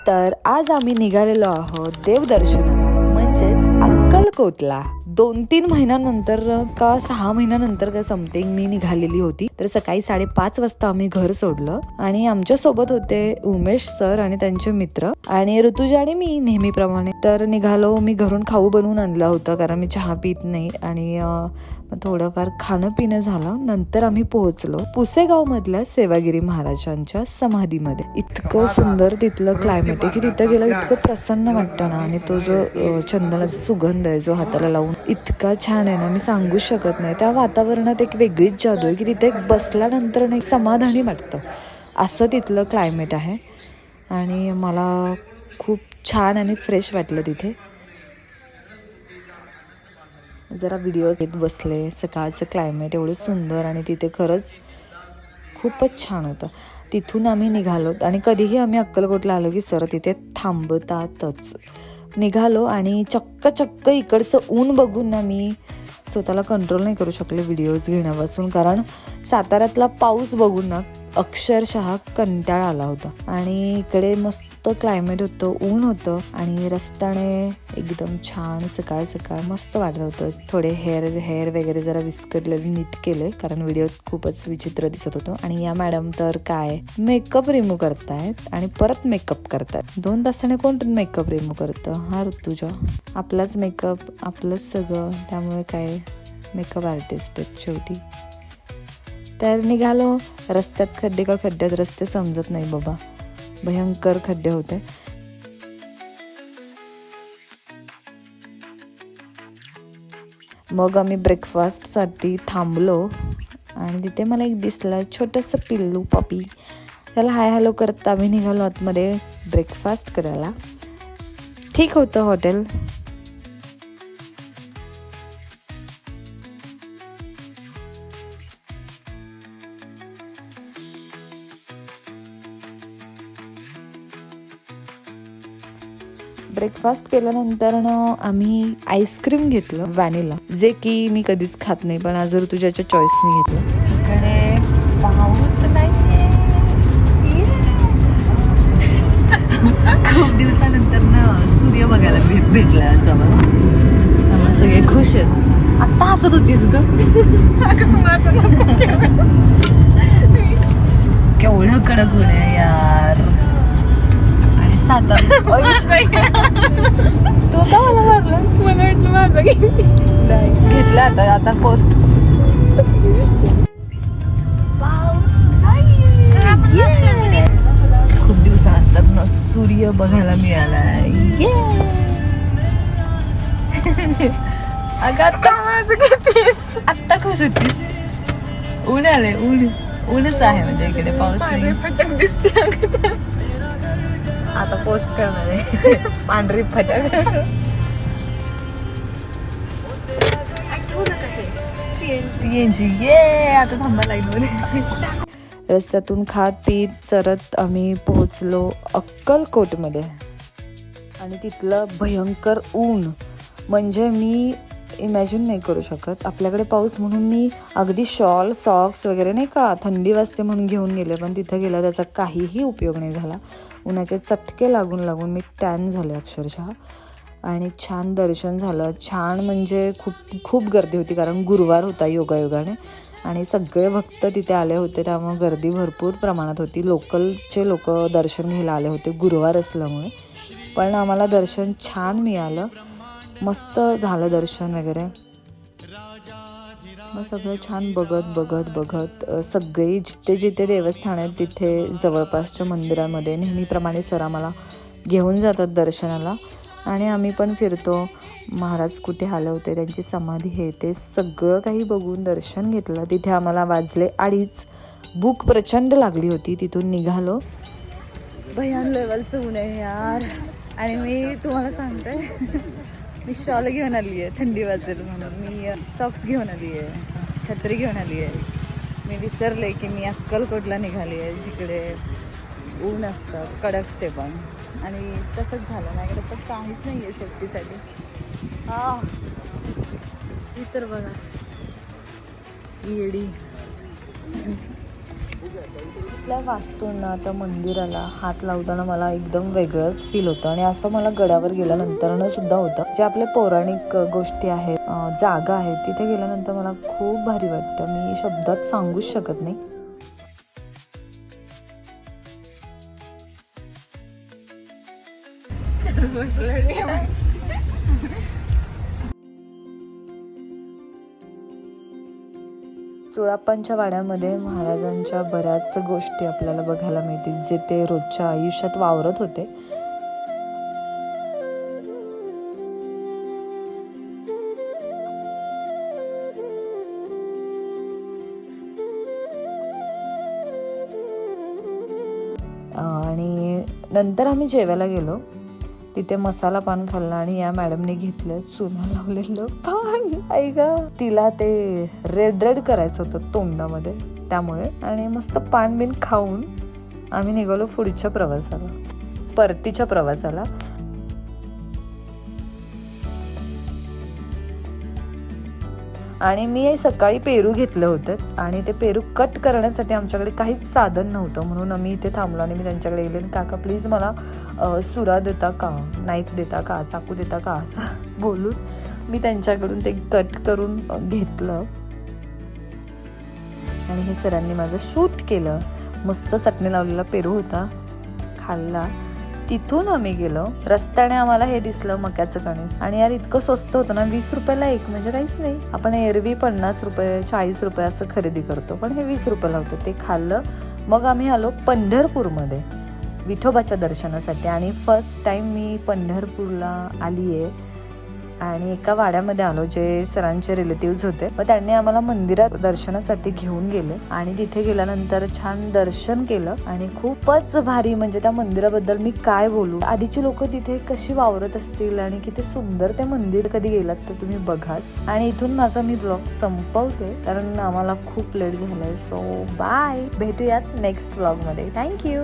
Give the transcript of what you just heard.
तर आज आम्ही निघालेलो आहोत देवदर्शनाला, म्हणजेच अक्कलकोटला. 2-3 महिन्यानंतर का 6 महिन्यानंतर का समथिंग मी निघालेली होती. तर सकाळी 5:30 वाजता आम्ही घर सोडलं आणि आमच्या सोबत होते उमेश सर आणि त्यांचे मित्र आणि ऋतुजा आणि मी नेहमीप्रमाणे. तर निघालो. मी घरून खाऊ बनवून आणला होता कारण मी चहा पित नाही आणि थोडंफार खाणं पिणं झालं. नंतर आम्ही पोहोचलो पुसेगाव मधल्या सेवागिरी महाराजांच्या समाधीमध्ये. इतकं सुंदर तिथलं क्लायमेट आहे की तिथं गेलं इतकं प्रसन्न वाटतं ना. आणि तो जो चंदनाचा सुगंध आहे जो हाताला लावून इतका छान आहे ना, मी सांगू शकत नाही. त्या वातावरणात एक वेगळीच जादू आहे की तिथे बसल्यानंतर नाही समाधानी वाटतं, असं तिथलं क्लायमेट आहे. आणि मला खूप छान आणि फ्रेश वाटलं तिथे. जरा व्हिडिओज येत बसले. सकाळचं क्लायमेट एवढं सुंदर आणि तिथे खरंच खूपच छान होतं. तिथून आम्ही निघालो आणि कधीही आम्ही अक्कलकोटला आलो की सर तिथे थांबतातच. निघालो आणि चक्क इकडचं ऊन बघून ना मी स्वतःला कंट्रोल नाही करू शकले व्हिडिओज घेण्यापासून. कारण साताऱ्यातला पाऊस बघून ना अक्षरशः कंटाळा आला होता. आणि इकडे मस्त क्लायमेट होतं, ऊन होतं आणि रस्त्याने एकदम छान सकाळ सकाळ मस्त वाटत होतं. थोडे हेअर वगैरे जरा विस्कटलेले नीट केले कारण व्हिडिओत खूपच विचित्र दिसत होतं. आणि या मॅडम तर काय मेकअप रिमूव्ह करतायत आणि परत मेकअप करतायत. 2 तासाने कोण मेकअप रिमूव्ह करतं? हा ऋतुजा, आपलाच मेकअप आपलंच सगळं, त्यामुळे काय मेकअप आर्टिस्ट आहेत शेवटी. तर निघालो. रस्त्यात खड्डे का खड्ड्यात रस्ते समजत नाही बाबा, भयंकर खड्डे होते. मग आम्ही ब्रेकफास्टसाठी थांबलो आणि तिथे मला एक दिसलं छोटंसं पिल्लू पपी. त्याला हाय हॅलो करत आम्ही निघालो आतमध्ये ब्रेकफास्ट करायला. ठीक होतं हॉटेल. ब्रेकफास्ट केल्यानंतर आम्ही आईस्क्रीम घेतलं व्हॅनिला, जे की मी कधीच खात नाही, पण आज तुझ्याच्या चॉईसने घेतलं. इकडे पाऊस नाहीये. खूप दिवसानंतर ना सूर्य बघायला भेटला जवळ, त्यामुळे सगळे खुश आहेत. आता हसत होतीस ग? केवढं कडक ऊन आहे यार. सातारा तू का मला मारलास? मला वाटलं माझा घेतला. आता पोस्ट पाऊस नाही. खूप दिवसानंतर न सूर्य बघायला मिळालाय. अगं आत्ता खुश होतीस? ऊन आले. ऊनच आहे म्हणजे इकडे पाऊस नाही. फटक दिसते. आता पोस्ट करणार आहे पांढरी फटक. सीएनजी ये. आता थांबा लाईनमध्ये. रस्त्यातून खात पीत चरत आम्ही पोहोचलो अक्कलकोटमध्ये. आणि तिथलं भयंकर ऊन म्हणजे मी इमॅजिन नाही करू शकत. आपल्याकडे पाऊस म्हणून मी अगदी शॉल सॉक्स वगैरे नाही का थंडी वाजते म्हणून घेऊन गेले, पण तिथं गेला त्याचा काहीही उपयोग नाही झाला. उन्हाचे चटके लागून मी टॅन झाले अक्षरशः. आणि छान दर्शन झालं. छान म्हणजे खूप गर्दी होती कारण गुरुवार होता योगायोगाने आणि सगळे भक्त तिथे आले होते, त्यामुळे गर्दी भरपूर प्रमाणात होती. लोकलचे लोक दर्शन घ्यायला आले होते गुरुवार असल्यामुळे. पण आम्हाला दर्शन छान मिळालं, मस्त झालं दर्शन वगैरे. मग सगळं छान बघत सगळी जिथे देवस्थान आहेत तिथे जवळपासच्या मंदिरामध्ये नेहमीप्रमाणे सर आम्हाला घेऊन जातात दर्शनाला. आणि आम्ही पण फिरतो. महाराज कुठे आले होते, त्यांची समाधी आहे, ते सगळं काही बघून दर्शन घेतलं. तिथे आम्हाला वाजले 2:30. भूक प्रचंड लागली होती. तिथून निघालो. भयान लेवलचं ऊन आहे यार. आणि मी तुम्हाला सांगते मी शॉल घेऊन आली आहे थंडी वाजेल म्हणून. मी सॉक्स घेऊन आली आहे, छत्री घेऊन आली आहे. मी विसरले की मी अक्कलकोटला निघाली आहे, जिकडे ऊन असतं कडक ते पण. आणि तसंच झालं. माझ्याकडे पण काहीच नाही आहे सेफ्टीसाठी. ही तर बघा येडी. तिथल्या वास्तूंना त्या मंदिराला हात लावताना मला एकदम वेगळंच फील होतं आणि असं मला गडावर गेल्यानंतर सुद्धा होतं. जे आपले पौराणिक गोष्टी आहेत, जागा आहेत, तिथे गेल्यानंतर मला खूप भारी वाटतं. मी शब्दात सांगूच शकत नाही. चोळाप्पांच्या वाड्यामध्ये महाराजांच्या बऱ्याच गोष्टी आपल्याला बघायला मिळतील, जे ते रोजच्या आयुष्यात वावरत होते. आणि नंतर आम्ही जेवायला गेलो. तिथे मसाला पान खाल्ला आणि या मॅडमने घेतलं चुना लावलेलं पान. आई ग, तिला ते रेड करायचं होतं तोंडामध्ये, त्यामुळे. आणि मस्त पान बिन खाऊन आम्ही निघालो पुढच्या प्रवासाला, परतीच्या प्रवासाला. आणि मी सकाळी पेरू घेतलं होतं आणि ते पेरू कट करण्यासाठी आमच्याकडे काहीच साधन नव्हतं, म्हणून आम्ही इथे थांबलो आणि मी त्यांच्याकडे गेले. काका प्लीज मला सुरा देता का, नाईफ देता का, चाकू देता का, असं बोलून मी त्यांच्याकडून ते कट करून घेतलं. आणि हे सरांनी माझं शूट केलं. मस्त चटणी लावलेला पेरू होता, खाल्ला. तिथून आम्ही गेलो. रस्त्याने आम्हाला हे दिसलं मक्याचं कणीस. आणि यार इतकं स्वस्त होतं ना, 20 रुपयाला एक, म्हणजे काहीच नाही. आपण एरवी 50 रुपये 40 रुपये असं खरेदी करतो, पण हे 20 रुपयाला होतं. ते खाल्लं. मग आम्ही आलो पंढरपूरमध्ये विठोबाच्या दर्शनासाठी. आणि फर्स्ट टाइम मी पंढरपूरला आली आहे. आणि एका वाड्यामध्ये आलो, जे सरांचे रिलेटिव्ह होते. मग त्यांनी आम्हाला मंदिरात दर्शनासाठी घेऊन गेले आणि तिथे गेल्यानंतर छान दर्शन केलं. आणि खूपच भारी, म्हणजे त्या मंदिराबद्दल मी काय बोलू. आधीची लोक तिथे कशी वावरत असतील आणि किती सुंदर ते मंदिर. कधी गेलात तर तुम्ही बघाच. आणि इथून माझा मी ब्लॉग संपवते, कारण आम्हाला खूप लेट झालंय. सो बाय, भेटूयात नेक्स्ट ब्लॉग मध्ये. थँक्यू.